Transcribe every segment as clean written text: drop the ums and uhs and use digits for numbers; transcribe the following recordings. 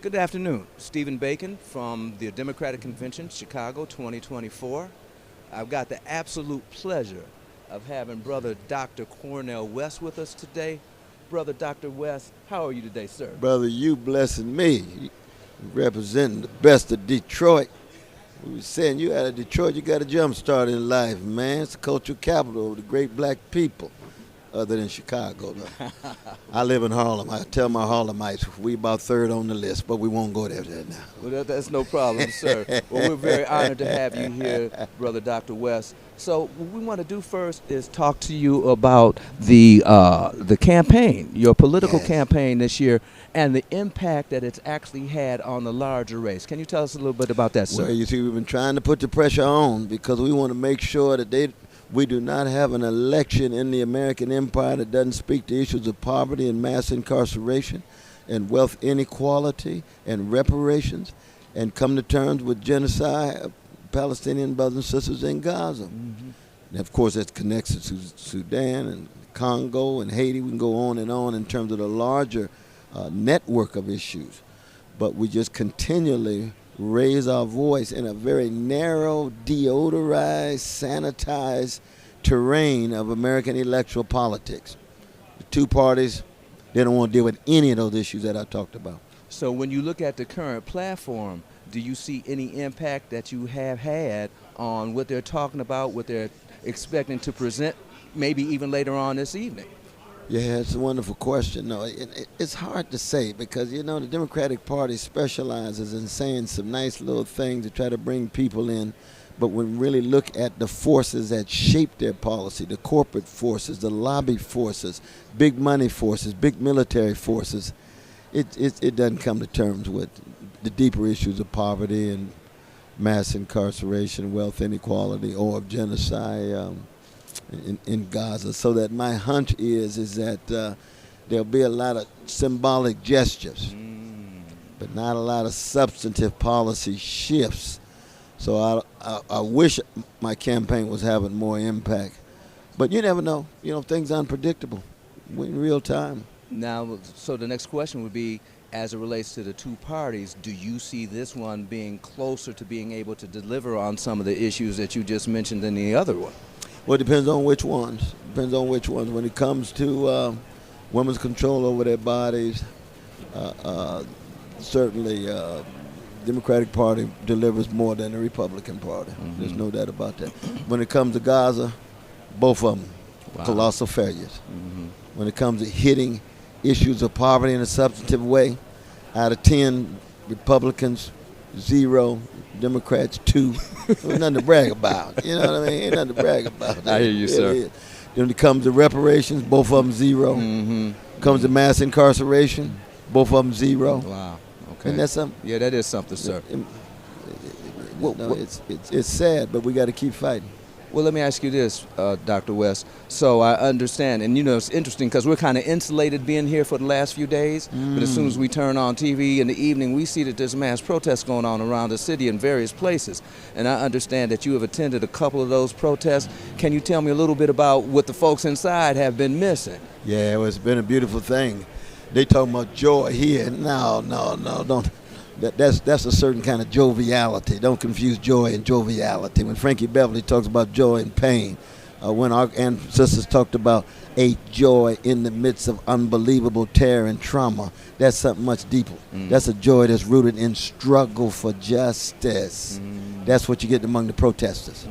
Good afternoon. Stephen Bacon from the Democratic Convention, Chicago 2024. I've got the absolute pleasure of having Brother Dr. Cornel West with us today. Brother Dr. West, how are you today, sir? Brother, you blessing me. You representing the best of Detroit. We were saying you out of Detroit, you got a jump start in life, man. It's the cultural capital of the great black people, other than Chicago, though. I live in Harlem. I tell my Harlemites we about third on the list, but we won't go there now. Well, that's no problem, sir. Well, we're very honored to have you here, Brother Dr. West. So what we want to do first is talk to you about the campaign, your political campaign this year, and the impact that it's actually had on the larger race. Can you tell us a little bit about that, sir? Well, you see, we've been trying to put the pressure on because we want to make sure that we do not have an election in the American empire that doesn't speak to issues of poverty and mass incarceration and wealth inequality and reparations and come to terms with genocide of Palestinian brothers and sisters in Gaza. Mm-hmm. And of course, that's connected to Sudan and Congo and Haiti. We can go on in terms of the larger network of issues. But we just continually raise our voice in a very narrow, deodorized, sanitized terrain of American electoral politics. The two parties, they don't want to deal with any of those issues that I talked about. So when you look at the current platform, do you see any impact that you have had on what they're talking about, what they're expecting to present, maybe even later on this evening? Yeah, it's a wonderful question. No, it's hard to say because, the Democratic Party specializes in saying some nice little things to try to bring people in. But when we really look at the forces that shape their policy, the corporate forces, the lobby forces, big money forces, big military forces, it doesn't come to terms with the deeper issues of poverty and mass incarceration, wealth inequality, or of genocide in Gaza. So that my hunch is that there'll be a lot of symbolic gestures, but not a lot of substantive policy shifts. So I wish my campaign was having more impact. But you never know. Things are unpredictable. We're in real time. Now, so the next question would be, as it relates to the two parties, do you see this one being closer to being able to deliver on some of the issues that you just mentioned than the other one? Well, it depends on which ones. When it comes to women's control over their bodies, certainly Democratic Party delivers more than the Republican Party. Mm-hmm. There's no doubt about that. When it comes to Gaza, both of them, colossal failures. Mm-hmm. When it comes to hitting issues of poverty in a substantive way, out of 10 Republicans, 0, Democrats 2. There's nothing to brag about. You know what I mean? Ain't nothing to brag about. I hear you, sir. When it comes to reparations, both of them 0. Mm-hmm. Comes to mass incarceration, both of them 0. Wow. Okay. And that's something. Yeah, that is something, sir. It's sad, but we got to keep fighting. Well, let me ask you this, Dr. West. So I understand, and it's interesting because we're kind of insulated being here for the last few days, but as soon as we turn on TV in the evening, we see that there's mass protests going on around the city in various places. And I understand that you have attended a couple of those protests. Can you tell me a little bit about what the folks inside have been missing? Yeah, well, it's been a beautiful thing. They talking about joy here. No, don't. That's a certain kind of joviality. Don't confuse joy and joviality. When Frankie Beverly talks about joy and pain, when our ancestors talked about a joy in the midst of unbelievable terror and trauma, that's something much deeper. That's a joy that's rooted in struggle for justice. That's what you get among the protesters.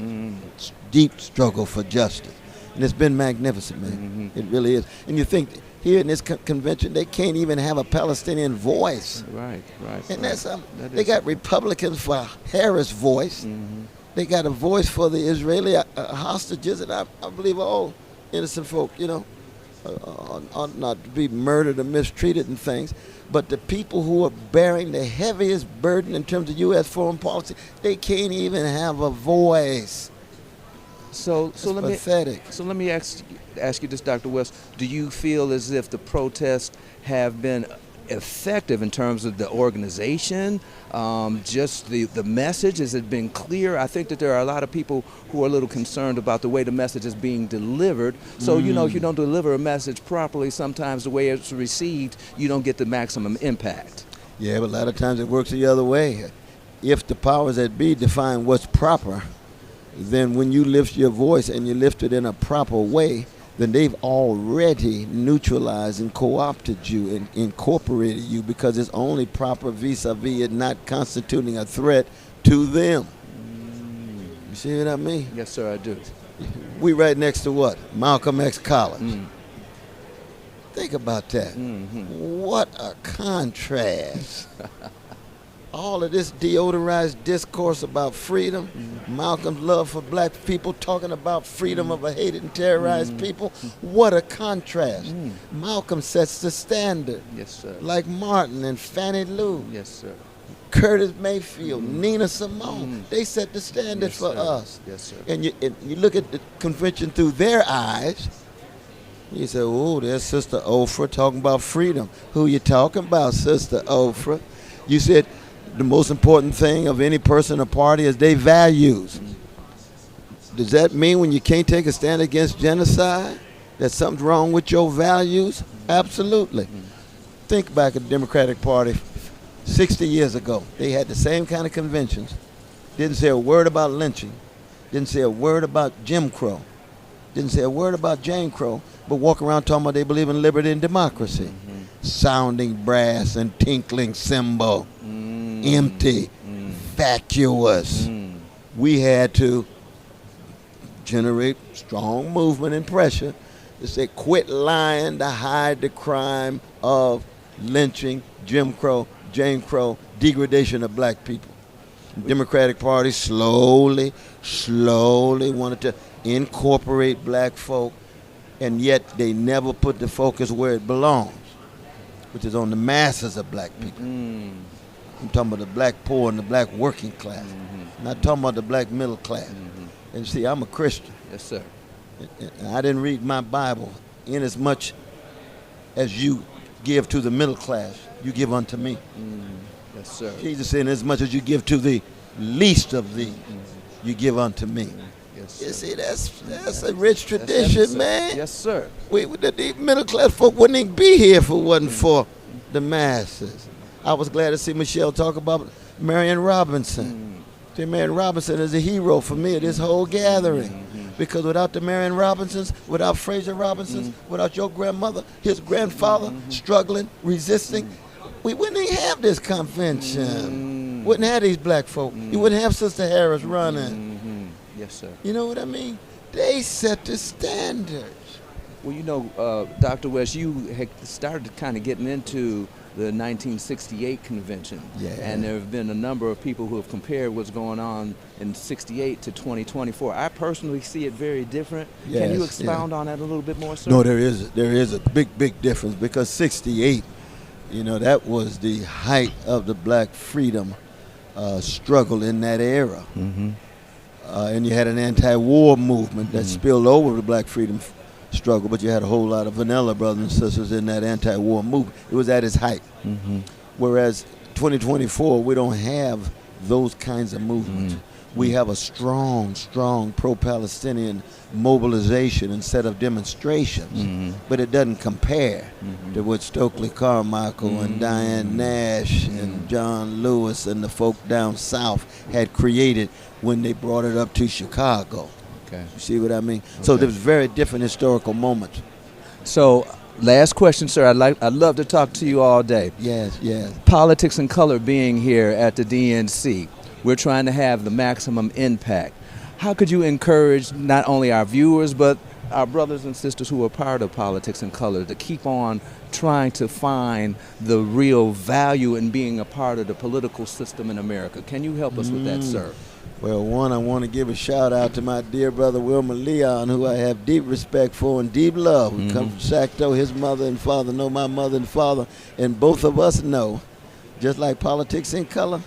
Deep struggle for justice. And it's been magnificent, man. It really is. And you think here in this convention, they can't even have a Palestinian voice. Right. And they got Republicans for Harris' voice. They got a voice for the Israeli hostages, and I believe all innocent folk, ought not to be murdered or mistreated and things. But the people who are bearing the heaviest burden in terms of U.S. foreign policy, they can't even have a voice. So let me ask you this, Dr. West. Do you feel as if the protests have been effective in terms of the organization, just the message? Has it been clear? I think that there are a lot of people who are a little concerned about the way the message is being delivered. So, if you don't deliver a message properly, sometimes the way it's received, you don't get the maximum impact. Yeah, but a lot of times it works the other way. If the powers that be define what's proper, then when you lift your voice and you lift it in a proper way, then they've already neutralized and co-opted you and incorporated you, because it's only proper vis-a-vis it not constituting a threat to them. You see what I mean? Yes, sir, I do. We right next to what? Malcolm X College. Mm. Think about that. Mm-hmm. What a contrast. All of this deodorized discourse about freedom, Malcolm's love for black people, talking about freedom of a hated and terrorized people. What a contrast. Malcolm sets the standard. Yes, sir. Like Martin and Fannie Lou, Yes, sir. Curtis Mayfield, Nina Simone. They set the standard Yes, for sir. us. Yes, sir. And you look at the convention through their eyes, you say, oh, there's Sister Oprah talking about freedom. Who you talking about, Sister Oprah? You said the most important thing of any person or party is their values. Does that mean when you can't take a stand against genocide that something's wrong with your values? Absolutely. Think back at the Democratic Party 60 years ago. They had the same kind of conventions. Didn't say a word about lynching. Didn't say a word about Jim Crow. Didn't say a word about Jane Crow, but walk around talking about they believe in liberty and democracy. Sounding brass and tinkling cymbal. Empty. Vacuous. We had to generate strong movement and pressure to say quit lying to hide the crime of lynching, Jim Crow, Jane Crow, degradation of black people. The Democratic Party slowly wanted to incorporate black folk, and yet they never put the focus where it belongs, which is on the masses of black people. I'm talking about the black poor and the black working class. I'm not talking about the black middle class. And see, I'm a Christian. Yes, sir. And I didn't read my Bible in as much as you give to the middle class, you give unto me. Yes, sir. Jesus said, as much as you give to the least of these, you give unto me. Yes, sir. You see, that's a rich tradition, Yes, sir. man. Yes, sir. The middle class folk wouldn't even be here if it wasn't for the masses. I was glad to see Michelle talk about Marion Robinson. See, Marion Robinson is a hero for me of this whole gathering. Because without the Marion Robinsons, without Fraser Robinsons, without your grandmother, his grandfather, struggling, resisting, we wouldn't even have this convention. Wouldn't have these black folk. You wouldn't have Sister Harris running. Yes, sir. You know what I mean? They set the standards. Well, you know, Dr. West, you had started kind of getting into the 1968 convention. Yeah. And there have been a number of people who have compared what's going on in 68 to 2024. I personally see it very different. Can you Yes, expound on that a little bit more, sir? No, there is a big difference, because 68, you know, that was the height of the black freedom struggle in that era. And you had an anti-war movement that spilled over the black freedom struggle, but you had a whole lot of vanilla brothers and sisters in that anti-war movement. It was at its height. Whereas 2024, we don't have those kinds of movements. We have a strong pro-Palestinian mobilization instead of demonstrations, but it doesn't compare to what Stokely Carmichael and Diane Nash and John Lewis and the folk down south had created when they brought it up to Chicago. Okay. You see what I mean? So there's very different historical moments. So, last question, sir. I'd love to talk to you all day. Yes. Politics and color being here at the DNC, we're trying to have the maximum impact. How could you encourage not only our viewers, but our brothers and sisters who are part of politics and color to keep on trying to find the real value in being a part of the political system in America? Can you help us with that, sir? Well, one, I want to give a shout out to my dear brother Wilmer Leon, who I have deep respect for and deep love. We come from Sacktown. His mother and father know my mother and father, and both of us know, just like politics in color,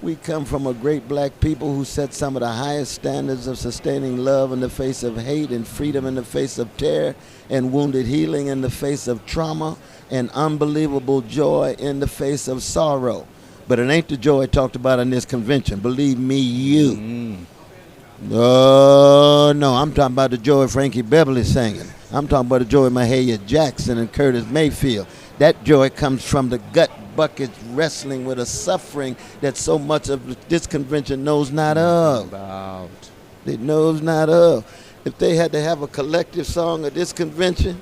we come from a great black people who set some of the highest standards of sustaining love in the face of hate, and freedom in the face of terror, and wounded healing in the face of trauma, and unbelievable joy in the face of sorrow. But it ain't the joy talked about in this convention. Believe me, you. No, I'm talking about the joy Frankie Beverly singing. I'm talking about the joy of Mahalia Jackson and Curtis Mayfield. That joy comes from the gut buckets wrestling with a suffering that so much of this convention knows not of. About. It knows not of. If they had to have a collective song at this convention,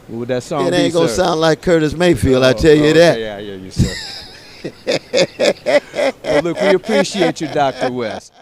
What would that song it be, ain't gonna sir? sound like Curtis Mayfield, I tell you that. Yeah, I hear you, sir. Well, look, we appreciate you, Dr. West.